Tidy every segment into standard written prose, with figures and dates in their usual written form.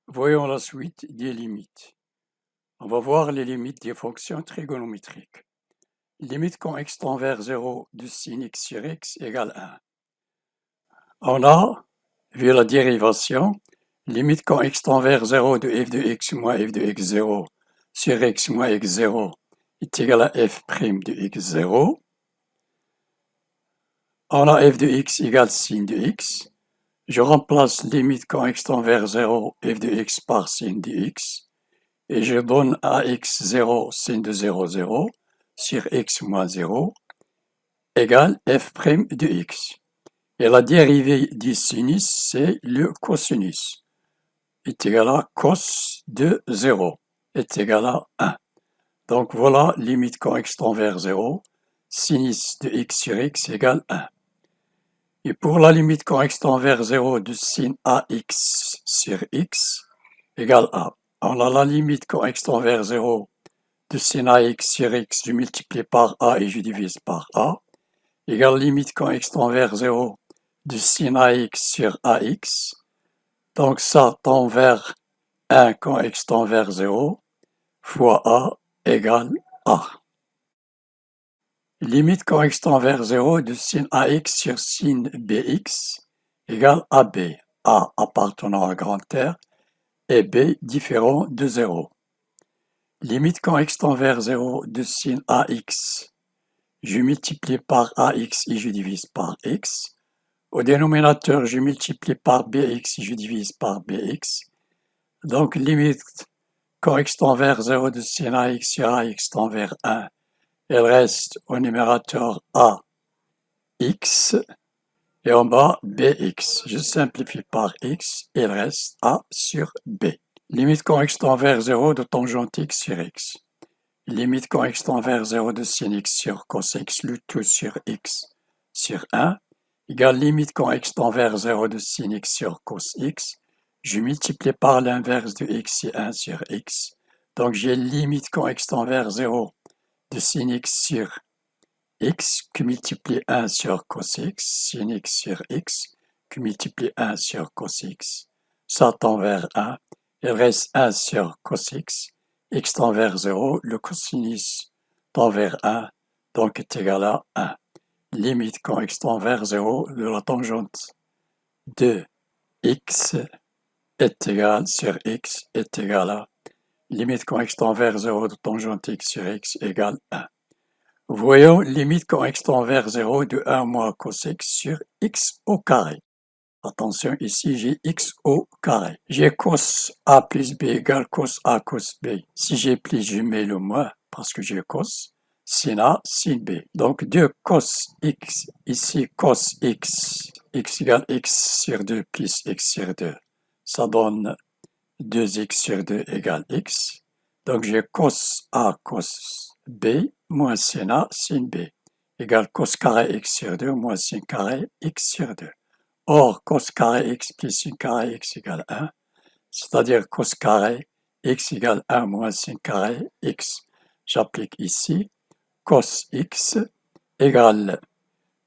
Voyons la suite des limites. On va voir les limites des fonctions trigonométriques. Limite quand x tend vers 0 de sin x sur x égale 1. On a, vu la dérivation, limite quand x tend vers 0 de f de x moins f de x0 sur x moins x0 est égal à f' de x0. On a f de x égale sin de x. Je remplace limite quand x tend vers 0 f de x par sin de x. Et je donne à x0 sin de 0, 0 sur x moins 0 égale f' de x. Et la dérivée du sinus, c'est le cosinus, est égal à cos de 0, est égal à 1. Donc voilà, limite quand x tend vers 0, sinus de x sur x égale 1. Et pour la limite quand x tend vers 0 de sin ax sur x égale a. On a la limite quand x tend vers 0 de sin ax sur x, je multiplie par a et je divise par a, égale limite quand x tend vers 0 de sin ax sur ax. Donc ça tend vers 1 quand x tend vers 0 fois a égale a. Limite quand x tend vers 0 de sin ax sur sin bx égale ab. A appartenant à grand R et b différent de 0. Limite quand x tend vers 0 de sin ax, je multiplie par ax et je divise par x. Au dénominateur, je multiplie par bx et je divise par bx. Donc limite quand x tend vers 0 de sin ax sur ax tend vers 1, elle reste au numérateur ax et en bas bx. Je simplifie par x, il reste a sur b. Limite quand x tend vers 0 de tangente x sur x. Limite quand x tend vers 0 de sin x sur cos x, le tout sur x sur 1, égale limite quand x tend vers 0 de sin x sur cos x. Je multiplie par l'inverse de x et 1 sur x. Donc j'ai limite quand x tend vers 0 de sin x sur x, que multiplie 1 sur cos x, sin x sur x, que multiplie 1 sur cos x. Ça tend vers 1, il reste 1 sur cos x tend vers 0, le cosinus tend vers 1, donc est égal à 1. Limite quand x tend vers 0 de la tangente de x est égal sur x est égal à limite quand x tend vers 0 de tangente x sur x égale 1. Voyons limite quand x tend vers 0 de 1 moins cos x sur x au carré. Attention, ici j'ai x au carré. J'ai cos a plus b égale cos a cos b. Si j'ai plus, je mets le moins parce que j'ai cos. Sin a, sin b. Donc 2 cos x, ici cos x égale x sur 2 plus x sur 2. Ça donne 2x sur 2 égale x. Donc j'ai cos a cos b moins sin a sin b égale cos carré x sur 2 moins sin carré x sur 2. Or, cos carré x plus sin carré x égale 1, c'est-à-dire cos carré x égale 1 moins sin carré x. J'applique ici cos x égale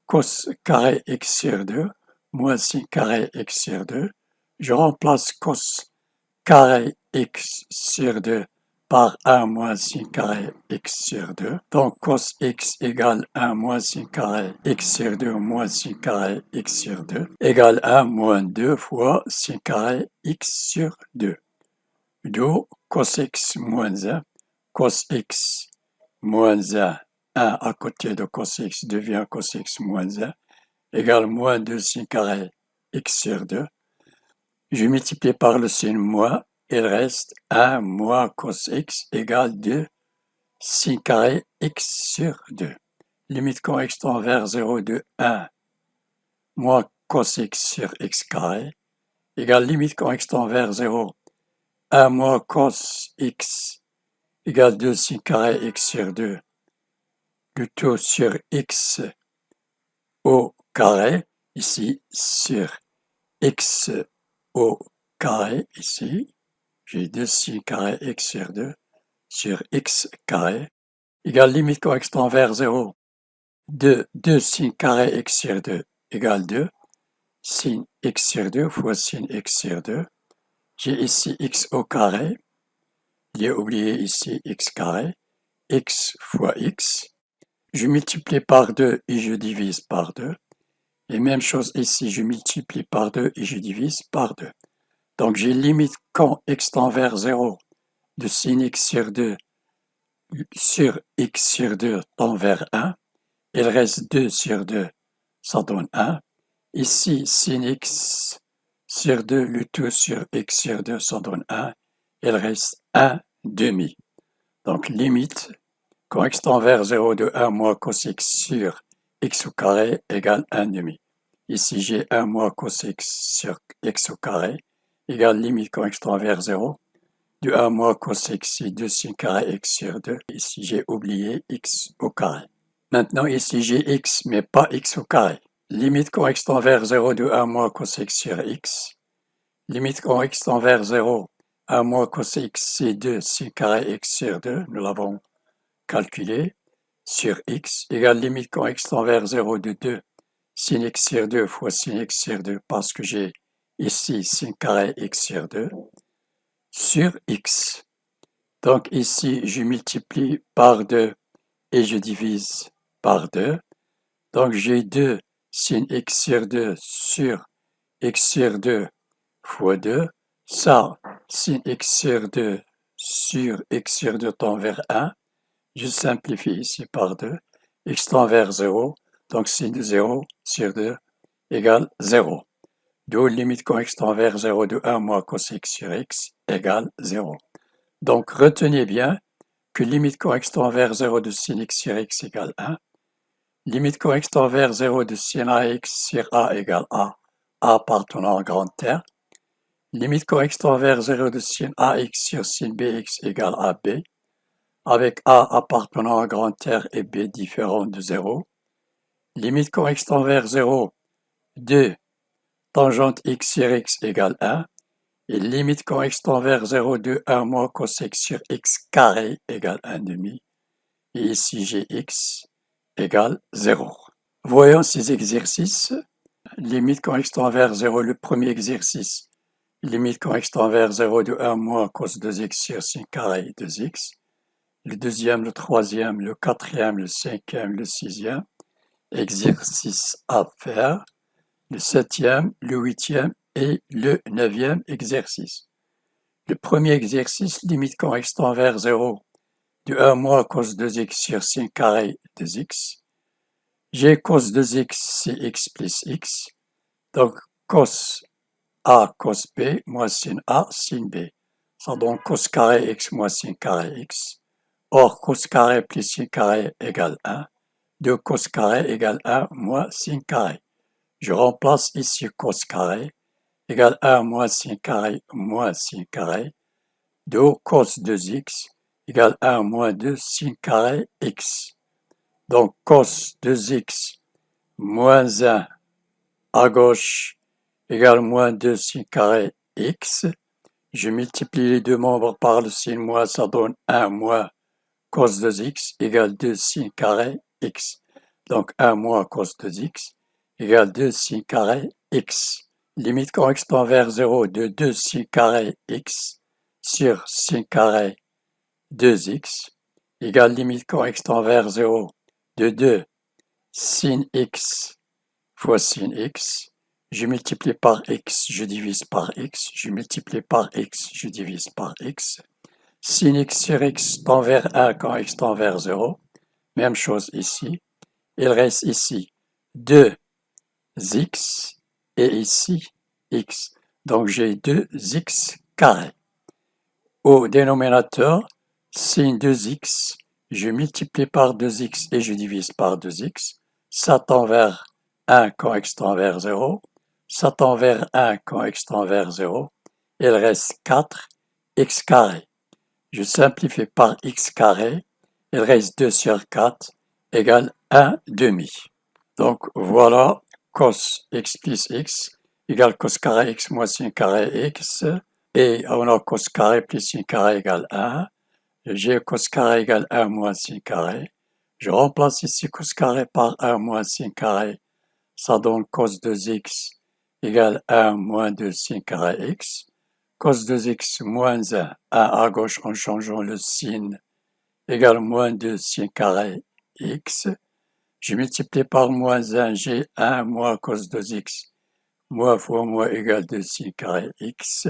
cos carré x sur 2 moins sin carré x sur 2. Je remplace cos carré x sur 2 par 1 moins sin carré x sur 2. Donc cos x égale 1 moins sin carré x sur 2 moins sin carré x sur 2 égale 1 moins 2 fois sin carré x sur 2. D'où cos x moins 1, cos x moins 1, 1 à côté de cos x devient cos x moins 1 égale moins 2 sin carré x sur 2. Je multiplie par le sin moins, il reste 1 moins cos x égale 2 sin carré x sur 2. Limite quand x tend vers 0 de 1 moins cos x sur x carré égale limite quand x tend vers 0, 1 moins cos x égale 2 sin carré x sur 2. Le tout sur x au carré, ici sur x au carré, ici, j'ai 2 sin carré x sur 2 sur x carré égale limite quand x tend vers 0 de 2 sin carré x sur 2 égale 2 sin x sur 2 fois sin x sur 2. J'ai ici x au carré. J'ai oublié ici x carré. X fois x. Je multiplie par 2 et je divise par 2. Et même chose ici, je multiplie par 2 et je divise par 2. Donc j'ai limite quand x tend vers 0 de sin x sur x sur 2 tend vers 1. Il reste 2 sur 2, ça donne 1. Ici, sin x sur 2, le tout sur x sur 2, ça donne 1. Il reste 1 demi. Donc limite, quand x tend vers 0 de 1 moins cos x sur x au carré égale 1 demi. Ici, j'ai 1 moins cos x sur x au carré égale limite quand x tend vers 0 de 1 moins cos x c'est 2 sin carré x sur 2. Ici, j'ai oublié x au carré. Maintenant, ici, j'ai x, mais pas x au carré. Limite quand x tend vers 0 de 1 moins cos x sur x. Limite quand x tend vers 0, 1 moins cos x c'est 2 sin carré x sur 2. Nous l'avons calculé. Sur x égale limite quand x tend vers 0 de 2 sin x sur 2 fois sin x sur 2 parce que j'ai ici sin carré x sur 2 sur x. Donc ici, je multiplie par 2 et je divise par 2. Donc j'ai 2 sin x sur 2 sur x sur 2 fois 2. Ça, sin x sur 2 sur x sur 2 tend vers 1. Je simplifie ici par 2. X tend vers 0. Donc sin de 0 sur 2 égale 0. D'où limite quand x tend vers 0 de 1 moins cos x sur x égale 0. Donc retenez bien que limite quand x tend vers 0 de sin x sur x égale 1. Limite quand x tend vers 0 de sin ax sur a égale a appartenant à grande terre. Limite quand x tend vers 0 de sin ax sur sin bx égale ab, avec a appartenant à grande terre et b différent de 0. Limite quand x tend vers 0 de tangente x sur x égale 1. Et limite quand x tend vers 0 de 1 moins cos x sur x carré égale 1 demi. Et ici j'ai x égale 0. Voyons ces exercices. Limite quand x tend vers 0, le premier exercice. Limite quand x tend vers 0 de 1 moins cos 2x sur sin carré 2x. Le deuxième, le troisième, le quatrième, le cinquième, le sixième. Exercice à faire. Le septième, le huitième et le neuvième exercice. Le premier exercice, limite quand x tend vers 0 de 1 moins cos 2x sur sin carré 2x. J'ai cos 2x, c'est x plus x. Donc, cos A, cos B, moins sin A, sin B. Ça donne cos carré x moins sin carré x. Or, cos carré plus sin carré égale 1. 2 cos carré égale 1 moins sin carré. Je remplace ici cos carré égale 1 moins sin carré moins sin carré. 2 cos 2x égale 1 moins 2 sin carré x. Donc, cos 2x moins 1 à gauche égale moins 2 sin carré x. Je multiplie les deux membres par le sin moins, ça donne 1 moins cos 2x égale 2 sin carré x. Donc 1 moins cos 2x égale 2 sin carré x. Limite quand x tend vers 0 de 2 sin carré x sur sin carré 2x égale limite quand x tend vers 0 de 2 sin x fois sin x. Je multiplie par x, je divise par x. Je multiplie par x, je divise par x. Sin x sur x tend vers 1 quand x tend vers 0. Même chose ici. Il reste ici 2x et ici x. Donc j'ai 2x carré. Au dénominateur, sin 2x, je multiplie par 2x et je divise par 2x. Ça tend vers 1 quand x tend vers 0. Ça tend vers 1 quand x tend vers 0. Il reste 4x carré. Je simplifie par x carré. Il reste 2 sur 4 égale 1 demi. Donc voilà, cos x plus x égale cos carré x moins sin carré x. Et on a cos carré plus sin carré égale 1. J'ai cos carré égale 1 moins sin carré. Je remplace ici cos carré par 1 moins sin carré. Ça donne cos 2x égale 1 moins 2 sin carré x. cos 2x moins 1 à gauche en changeant le signe, égale moins 2 sin carré x. Je multiplie par moins 1, j'ai 1 moins cos 2x, moins fois moins égale 2 sin carré x.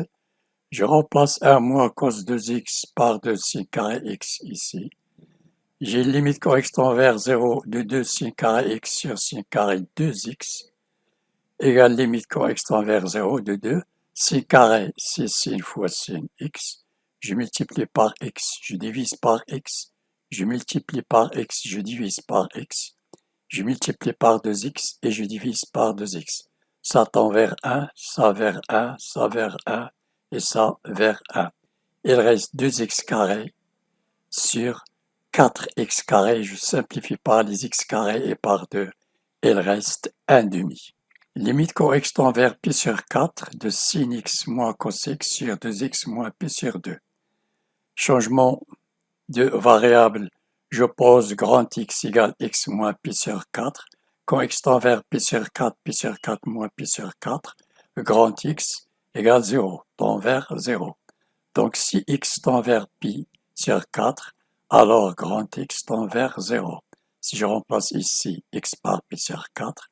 Je remplace 1 moins cos 2x par 2 sin carré x ici. J'ai une limite correspondant vers 0 de 2 sin carré x sur sin carré 2x égale limite correspondant vers 0 de 2. Sin carré, c'est sin fois sin x. Je multiplie par x, je divise par x. Je multiplie par x, je divise par x. Je multiplie par 2x et je divise par 2x. Ça tend vers 1, ça vers 1, ça vers 1 et ça vers 1. Il reste 2x carré sur 4x carré. Je simplifie par les x carrés et par 2. Il reste 1 demi. Limite correspond vers pi sur 4 de sin x moins cos x sur 2x moins pi sur 2. Changement de variable, je pose grand X égale x moins pi sur 4. Correspond vers pi sur 4 moins pi sur 4. Grand X égale 0, tend vers 0. Donc si x tend vers pi sur 4, alors grand X tend vers 0. Si je remplace ici x par pi sur 4,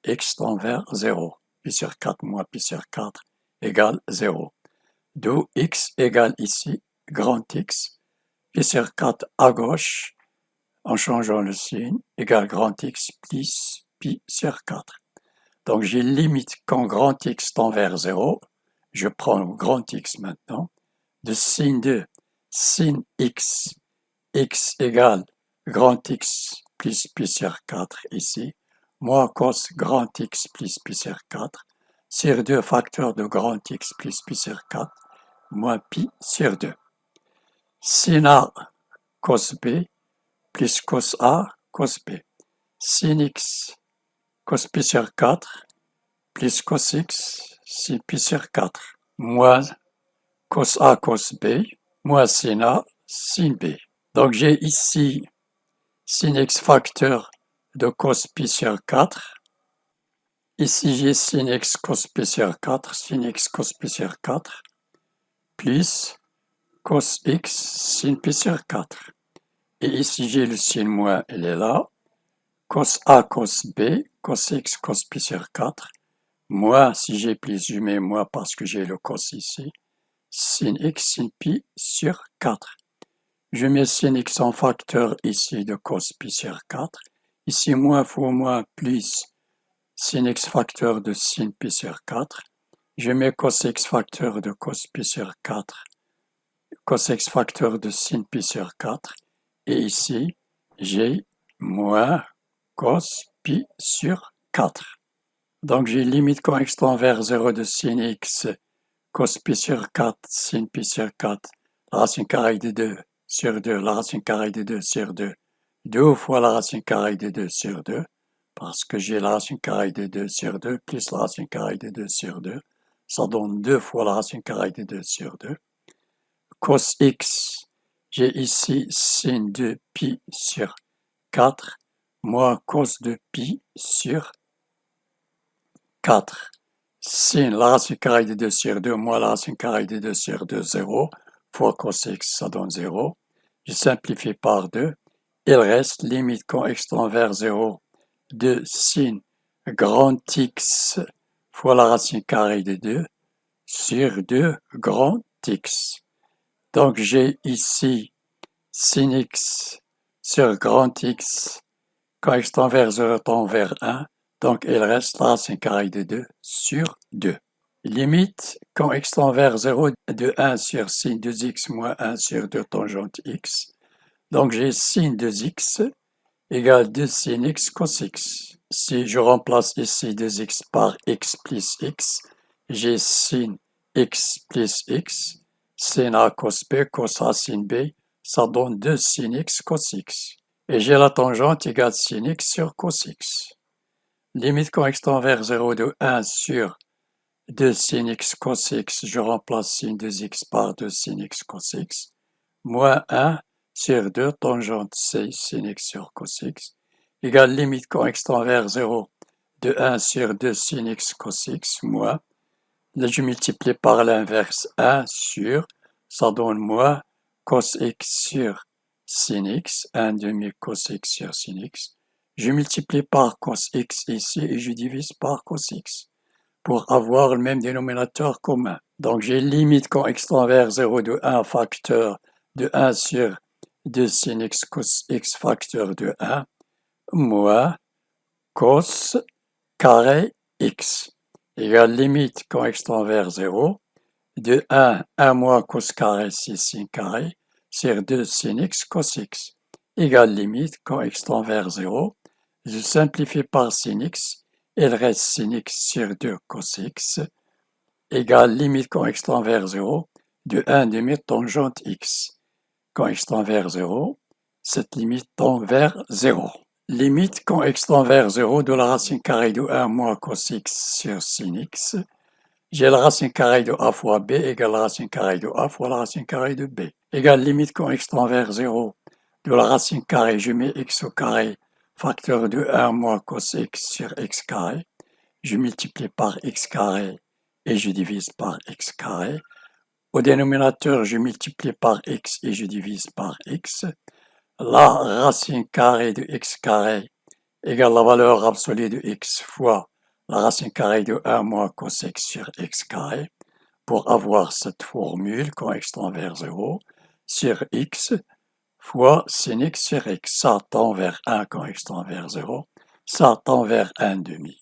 x tend vers 0. Pi sur 4 moins pi sur 4 égale 0. D'où x égale ici grand X, pi sur 4 à gauche, en changeant le signe, égale grand X plus pi sur 4. Donc j'ai limite quand grand X tend vers 0, je prends grand X maintenant, de sin 2, sin x, x égale grand X plus pi sur 4 ici, moins cos grand X plus pi sur 4, sur 2 facteur de grand X plus pi sur 4, moins pi sur 2. Sin A cos B plus cos A cos B. Sin x cos pi sur 4 plus cos x sin pi sur 4. Moins cos A cos B moins sin A sin B. Donc j'ai ici sin x facteur de cos pi sur 4. Ici j'ai sin x cos pi sur 4, sin x cos pi sur 4, plus cos x sin pi sur 4. Et ici j'ai le sin moins, il est là. Cos A cos B, cos x cos pi sur 4, moins, si j'ai plus, je mets moins parce que j'ai le cos ici, sin x sin pi sur 4. Je mets sin x en facteur ici de cos pi sur 4. Ici, moins fois moins plus sin x facteur de sin pi sur 4. Je mets cos x facteur de cos pi sur 4. Cos x facteur de sin pi sur 4. Et ici, j'ai moins cos pi sur 4. Donc j'ai limite correspond vers 0 de sin x cos pi sur 4 sin pi sur 4, la racine carrée de 2 sur 2, la racine carrée de 2 sur 2, 2 fois la racine carrée de 2 sur 2, parce que j'ai la racine carrée de 2 sur 2 plus la racine carrée de 2 sur 2, ça donne 2 fois la racine carrée de 2 sur 2. Cos x, j'ai ici sin de pi sur 4, moins cos de pi sur 4. Sin la racine carrée de 2 sur 2 moins la racine carrée de 2 sur 2, 0, fois cos x, ça donne 0. Je simplifie par 2. Il reste limite quand x tend vers 0 de sin grand X fois la racine carrée de 2 sur 2 grand X. Donc j'ai ici sin x sur grand X quand x tend vers 0 tend vers 1. Donc, il reste la racine carrée de 2 sur 2. Limite, quand x tend vers 0, de 1 sur sin 2x moins 1 sur 2 tangente x. Donc, j'ai sin 2x égale 2 sin x cos x. Si je remplace ici 2x par x plus x, j'ai sin x plus x, sin a cos b, cos a sin b, ça donne 2 sin x cos x. Et j'ai la tangente égale sin x sur cos x. Limite quand x tend vers 0 de 1 sur 2 sin x cos x, je remplace sin 2x par 2 sin x cos x, moins 1 sur 2 tangente c sin x sur cos x, égale limite quand x tend vers 0 de 1 sur 2 sin x cos x, moins Là, je multiplie par l'inverse 1 sur, ça donne moi cos x sur sin x, 1 demi cos x sur sin x. Je multiplie par cos x ici et je divise par cos x pour avoir le même dénominateur commun. Donc j'ai limite quand x tend vers 0 de 1 facteur de 1 sur 2 sin x cos x facteur de 1 moins cos carré x égale limite quand x tend vers 0 de 1 moins cos carré 6 sin carré sur 2 sin x cos x égale limite quand x tend vers 0. Je simplifie par sin x, il reste sin x sur 2 cos x égale limite quand x tend vers 0 de 1 demi tangente x. Quand x tend vers 0, cette limite tend vers 0. Limite quand x tend vers 0 de la racine carrée de 1 moins cos x sur sin x. J'ai la racine carrée de a fois b égale la racine carrée de a fois la racine carrée de b. Égale limite quand x tend vers 0 de la racine carrée, je mets x au carré, facteur de 1 moins cos x sur x carré. Je multiplie par x carré et je divise par x carré. Au dénominateur, je multiplie par x et je divise par x. La racine carrée de x carré égale la valeur absolue de x fois la racine carrée de 1 moins cos x sur x carré pour avoir cette formule quand x tend vers 0 sur x fois sin x sur x. Ça tend vers 1 quand x tend vers 0. Ça tend vers 1 demi.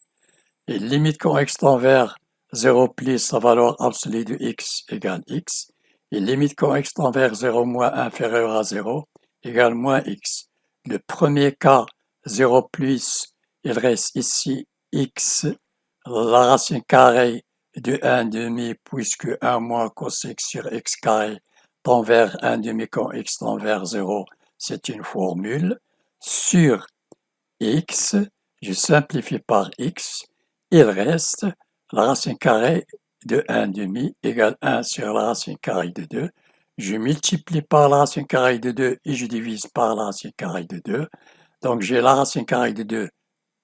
Et limite quand x tend vers 0 plus la valeur absolue de x égale x. Et limite quand x tend vers 0 moins inférieur à 0 égale moins x. Le premier cas, 0 plus, il reste ici x, la racine carrée de 1 demi, puisque 1 moins cos x sur x carré tend vers 1 demi quand x tend vers 0, c'est une formule, sur x, je simplifie par x, il reste la racine carrée de 1 demi égale 1 sur la racine carrée de 2. Je multiplie par la racine carrée de 2 et je divise par la racine carrée de 2. Donc j'ai la racine carrée de 2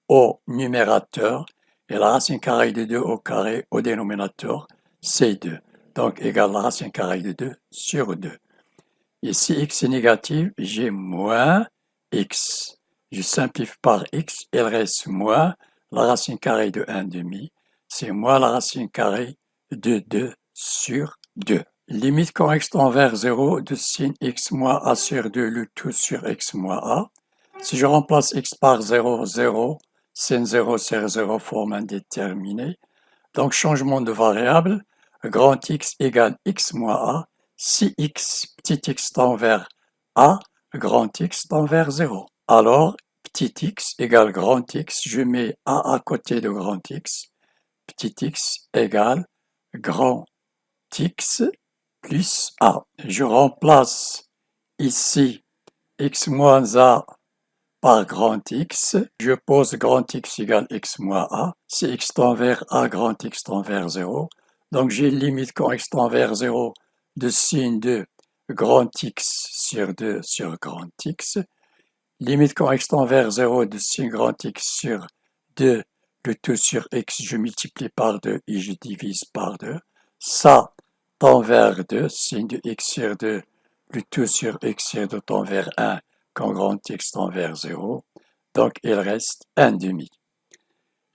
au numérateur et la racine carrée de 2 au carré au dénominateur, c'est 2. Donc égale la racine carrée de 2 sur 2. Et si x est négatif, j'ai moins x. Je simplifie par x, il reste moins la racine carrée de 1 demi, c'est moins la racine carrée de 2 sur 2. Limite quand x tend vers 0 de sin x moins a sur 2, le tout sur x moins a. Si je remplace x par 0, 0, sin 0 sur 0 forme indéterminée. Donc changement de variable, grand x égale x moins a. Si x, petit x tend vers a, grand x tend vers 0. Alors, petit x égale grand x, je mets a à côté de grand x. Petit x égale grand x plus a. Je remplace ici x moins a par grand x. Je pose grand x égale x moins a. Si x tend vers a, grand x tend vers 0. Donc j'ai limite quand x tend vers 0 de sin de grand x sur 2 sur grand x. Limite quand x tend vers 0 de sin grand x sur 2, le tout sur x, je multiplie par 2 et je divise par 2. Ça tend vers 2, sin de x sur 2, le tout sur x sur 2 tend vers 1 quand grand x tend vers 0. Donc il reste 1 demi.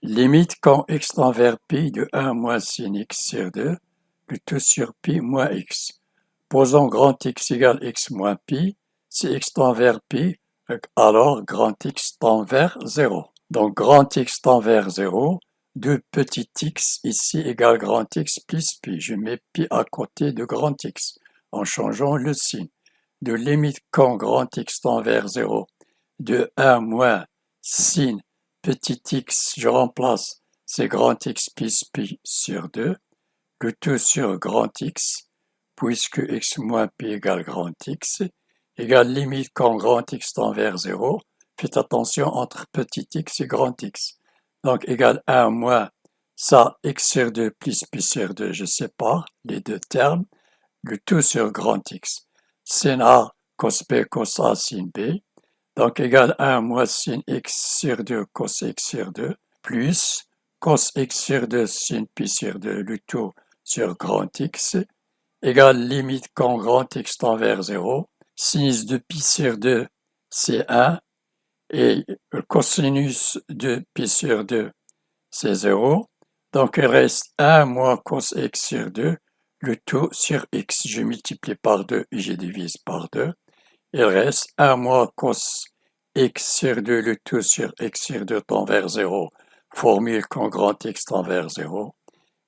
Limite quand x tend vers pi de 1 moins sin x sur 2, le tout sur pi moins x. Posons grand x égale x moins pi. Si x tend vers pi, alors grand x tend vers 0. Donc grand x tend vers 0. 2 petit x ici égale grand x plus pi. Je mets pi à côté de grand x en changeant le signe. De limite quand grand x tend vers 0, de 1 moins sin petit x, je remplace, c'est grand x plus pi sur 2, le tout sur grand x, puisque x moins pi égale grand x, égale limite quand grand x tend vers 0. Faites attention entre petit x et grand x. Donc égale 1 moins ça, x sur 2 plus pi sur 2, je sépare les deux termes, le tout sur grand x. Sin a cos b cos a sin b, donc égale 1 moins sin x sur 2 cos x sur 2, plus cos x sur 2 sin pi sur 2, le tout sur grand X égale limite quand grand X tend vers 0, sinus de pi sur 2 c'est 1 et le cosinus de pi sur 2 c'est 0. Donc il reste 1 moins cos x sur 2, le tout sur x. Je multiplie par 2 et je divise par 2. Il reste 1 moins cos x sur 2, le tout sur x sur 2 tend vers 0, formule quand grand X tend vers 0,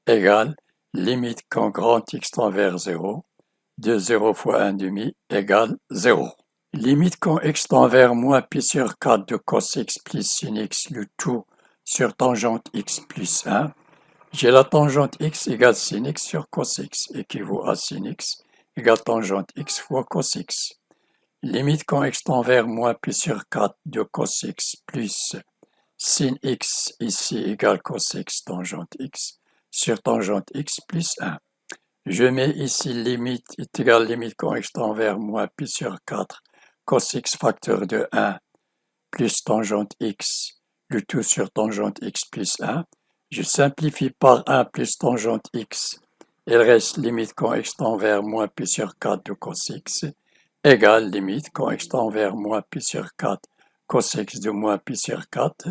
égale limite quand grand X tend vers 0, de 0 fois 1 demi égale 0. Limite quand x tend vers moins pi sur 4 de cos x plus sin x, le tout sur tangente x plus 1. J'ai la tangente x égale sin x sur cos x, équivaut à sin x égale tangente x fois cos x. Limite quand x tend vers moins pi sur 4 de cos x plus sin x ici égale cos x tangente x sur tangente x plus 1. Je mets ici limite est égale limite quand x tend vers moins pi sur 4 cos x facteur de 1 plus tangente x, le tout sur tangente x plus 1. Je simplifie par 1 plus tangente x. Il reste limite quand x tend vers moins pi sur 4 de cos x égale limite quand x tend vers moins pi sur 4 cos x de moins pi sur 4.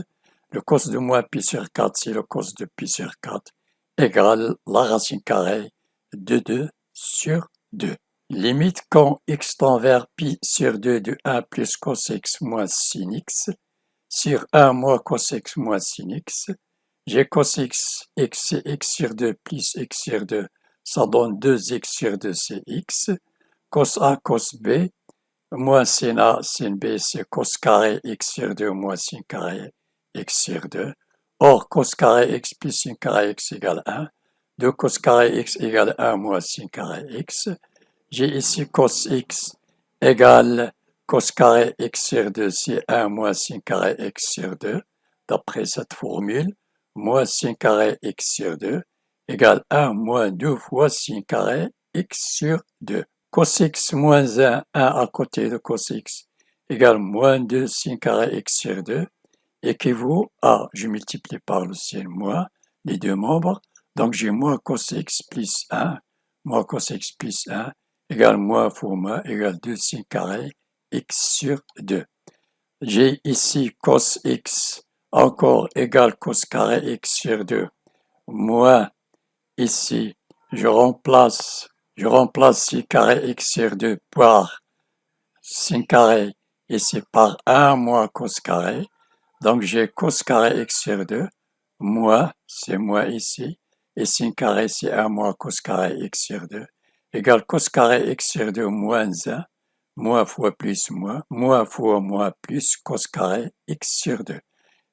Le cos de moins pi sur 4, c'est le cos de pi sur 4 égale la racine carrée de 2 sur 2. Limite quand x tend vers pi sur 2 de 1 plus cos x moins sin x sur 1 moins cos x moins sin x. J'ai cos x, c'est x sur 2 plus x sur 2, ça donne 2x sur 2, c'est x. Cos A, cos B, moins sin A, sin B, c'est cos carré x sur 2 moins sin carré x sur 2. Or, cos carré x plus sin carré x égale 1. 2 cos carré x égale 1 moins sin carré x. J'ai ici cos x égale cos carré x sur 2, c'est 1 moins sin carré x sur 2. D'après cette formule, moins sin carré x sur 2 égale 1 moins 2 fois sin carré x sur 2. Cos x moins 1, 1 à côté de cos x, égale moins 2 sin carré x sur 2, équivaut à, je multiplie par le sin moins, les deux membres, donc j'ai moins cos x plus 1, moins cos x plus 1, égale moins fois moins, égale 2 sin carré x sur 2. J'ai ici cos x, encore égale cos carré x sur 2, moins ici, je remplace sin carré x sur 2 par sin carré ici par 1 moins cos carré. Donc j'ai cos carré x sur 2 moins, c'est moins ici, et sin carré c'est 1 moins cos carré x sur 2 égale cos carré x sur 2 moins 1, moins fois moins plus cos carré x sur 2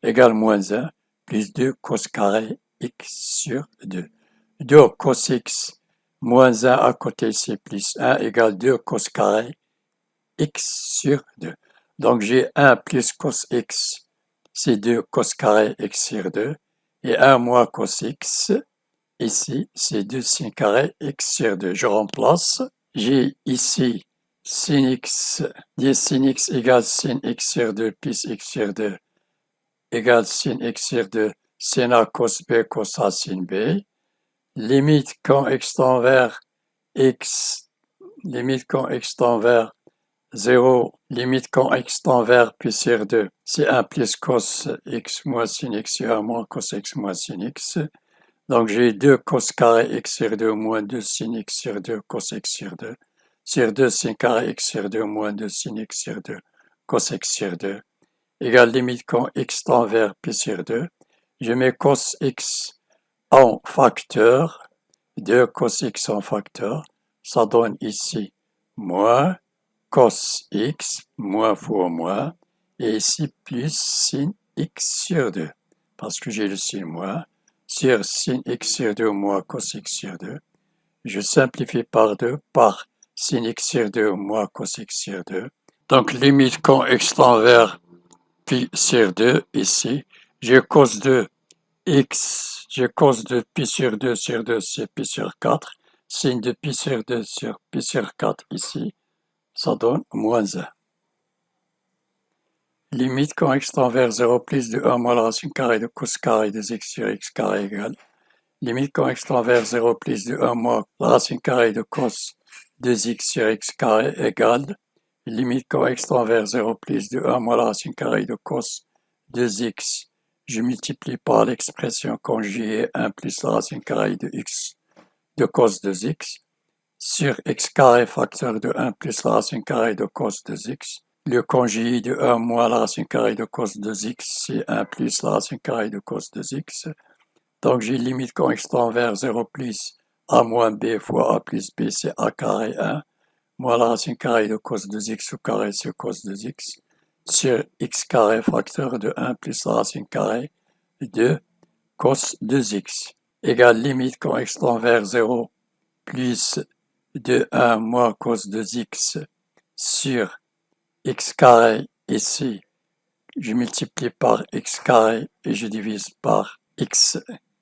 égale moins 1 plus 2 cos carré x sur 2. 2 cos x moins 1 à côté c'est plus 1 égale 2 cos carré x sur 2. Donc j'ai 1 plus cos x, c'est 2 cos carré x sur 2, et 1 moins cos x, ici c'est 2 sin carré x sur 2. Je remplace, j'ai ici sin x, sin x égale sin x sur 2 plus x sur 2 égale sin x sur 2, sin a cos b cos a sin b. Limite quand x tend vers x, limite quand x tend vers 0, limite quand x tend vers pi sur 2, c'est 1 plus cos x moins sin x sur 1 moins cos x moins sin x. Donc j'ai 2 cos carré x sur 2 moins 2 sin x sur 2 cos x sur 2 sin carré x sur 2 moins 2 sin x sur 2 cos x sur 2 égale limite quand x tend vers pi sur 2. Je mets cos x en facteur, 2 cos x en facteur, ça donne ici moins cos x, moins fois moins, et ici plus sin x sur 2, parce que j'ai le sin moins, sur sin x sur 2 moins cos x sur 2. Je simplifie par 2 par sin x sur 2 moins cos x sur 2. Donc limite quand x tend vers pi sur 2, ici, j'ai cos de x, j'ai cos de pi sur 2 c'est pi sur 4, sin de pi sur 2 sur pi sur 4 ici, ça donne moins 1. Limite quand x tend vers 0 plus de 1 moins la racine carrée de cos carré de x sur x carré égale limite quand x tend vers 0 plus de 1 moins la racine carrée de cos 2x sur x carré égale limite quand x tend vers 0 plus de 1 moins la racine carrée de cos 2x. Je multiplie par l'expression conjuguée 1 plus la racine carrée de x de cos 2x sur x carré facteur de 1 plus la racine carrée de cos 2x. Le conjugué de 1 moins la racine carrée de cos 2x, c'est 1 plus la racine carrée de cos 2x. Donc j'ai limite quand x tend vers 0 plus a moins b fois a plus b, c'est a carré 1, moins la racine carrée de cos 2x au carré sur cos 2x, sur x carré facteur de 1 plus la racine carrée de cos 2x, égale limite quand x tend vers 0 plus de 1 moins cos 2x sur x carré ici, je multiplie par x carré et je divise par x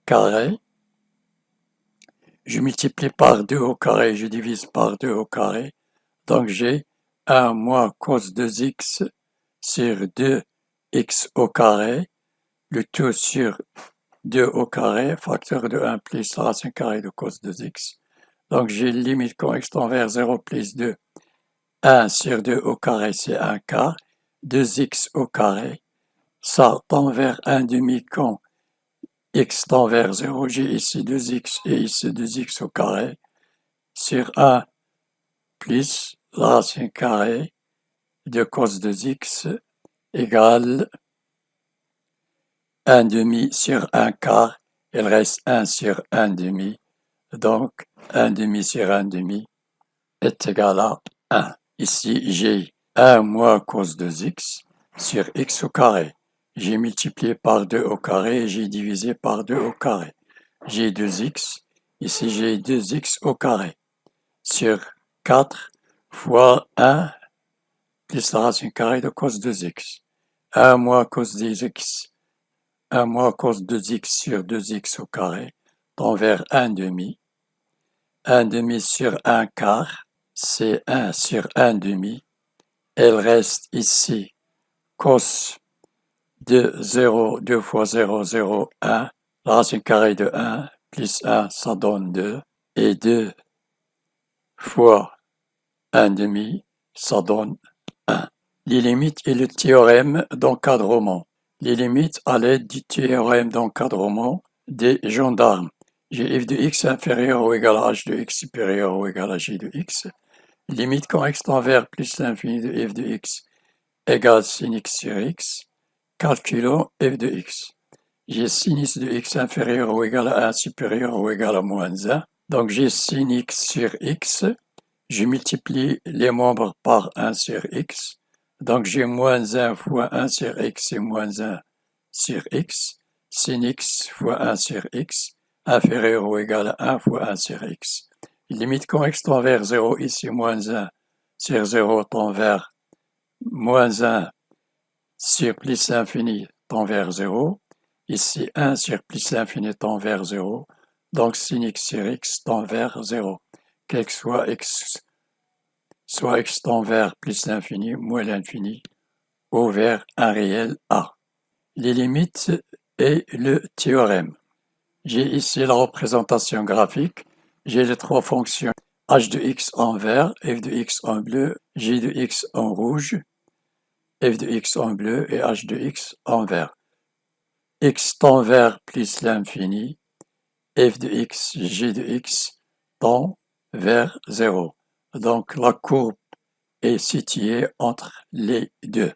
carré. Je multiplie par 2 au carré, je divise par 2 au carré. Donc j'ai 1 moins cos 2x sur 2x au carré, le tout sur 2 au carré, facteur de 1 plus la racine carrée de cos 2x. Donc j'ai limite quand x tend vers 0 plus 2. 1 sur 2 au carré, c'est 1 quart. 2x au carré. Ça tend vers 1 demi quand x tend vers 0. J'ai ici 2x et ici 2x au carré. Sur 1 plus la racine carrée de cos 2x égale 1 demi sur 1 quart. Il reste 1 sur 1 demi. Donc 1 demi sur 1 demi est égal à 1. Ici, j'ai 1 moins cos 2x sur x au carré. J'ai multiplié par 2 au carré et j'ai divisé par 2 au carré. J'ai 2x. Ici, j'ai 2x au carré sur 4 fois 1 plus la racine carrée de cos 2x. 1 moins cos 2x, 1 moins cos 2x sur 2x au carré tend vers 1 demi. 1 demi sur 1 quart, c'est 1 sur 1 demi. Elle reste ici cos de 0, 2 fois 0, 0, 1. La racine carrée de 1 plus 1, ça donne 2. Et 2 fois 1 demi, ça donne 1. Les limites et le théorème d'encadrement. Les limites à l'aide du théorème d'encadrement des gendarmes. J'ai f de x inférieur ou égal à h de x supérieur ou égal à g de x. Limite quand x tend vers plus l'infini de f de x égale sin x sur x. Calculons f de x. J'ai sin x de x inférieur ou égal à 1 supérieur ou égal à moins 1. Donc j'ai sin x sur x. Je multiplie les membres par 1 sur x. Donc j'ai moins 1 fois 1 sur x et moins 1 sur x. Sin x fois 1 sur x inférieur ou égal à 1 fois 1 sur x. Limite quand x tend vers 0, ici moins 1 sur 0 tend vers moins 1 sur plus l'infini tend vers 0. Ici 1 sur plus l'infini tend vers 0. Donc sin x sur x tend vers 0. Quel que soit x tend vers plus l'infini, moins l'infini, ou vers un réel A. Les limites et le théorème. J'ai ici la représentation graphique. J'ai les trois fonctions h de x en vert, f de x en bleu, g de x en rouge, f de x en bleu et h de x en vert. X tend vers plus l'infini, f de x, g de x tend vers 0. Donc la courbe est située entre les deux.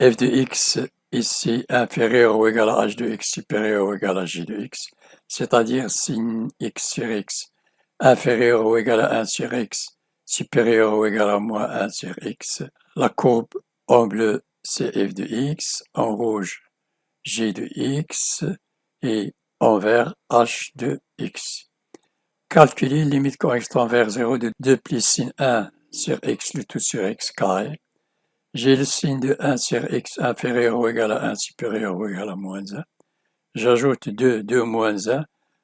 F de x ici inférieur ou égal à h de x supérieur ou égal à g de x, c'est-à-dire sin x sur x inférieur ou égal à 1 sur x supérieur ou égal à moins 1 sur x. La courbe en bleu, c'est f de x, en rouge, g de x et en vert, h de x. Calculer limite quand x tend vers 0 de 2 plus sin 1 sur x, le tout sur x carré. J'ai le signe de 1 sur x inférieur ou égal à 1 supérieur ou égal à moins 1. J'ajoute 2, 2 moins 1,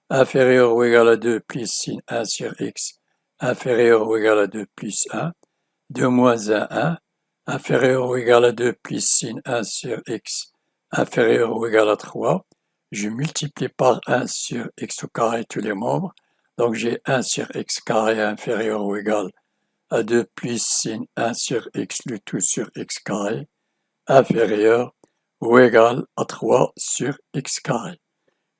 inférieur ou égal à 2 plus sin 1 sur x inférieur ou égal à 2 plus 1. 2 moins 1, 1. Inférieur ou égal à 2 plus sin 1 sur x inférieur ou égal à 3. je multiplie par 1 sur x au carré tous les membres. Donc j'ai 1 sur x carré inférieur ou égal à 2 plus sin 1 sur x le tout sur x carré inférieur ou égal à 3 sur x carré.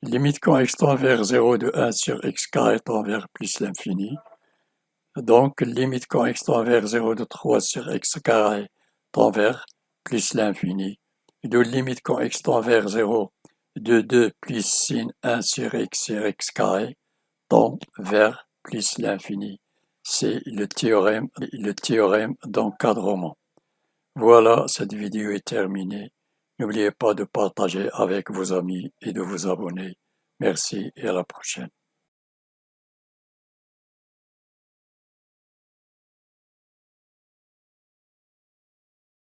Limite quand x tend vers 0 de 1 sur x carré tend vers plus l'infini. Donc limite quand x tend vers 0 de 3 sur x carré tend vers plus l'infini. De limite quand x tend vers 0 de 2 plus sin 1 sur x carré tend vers plus l'infini. C'est le théorème d'encadrement. Voilà, cette vidéo est terminée. N'oubliez pas de partager avec vos amis et de vous abonner. Merci et à la prochaine.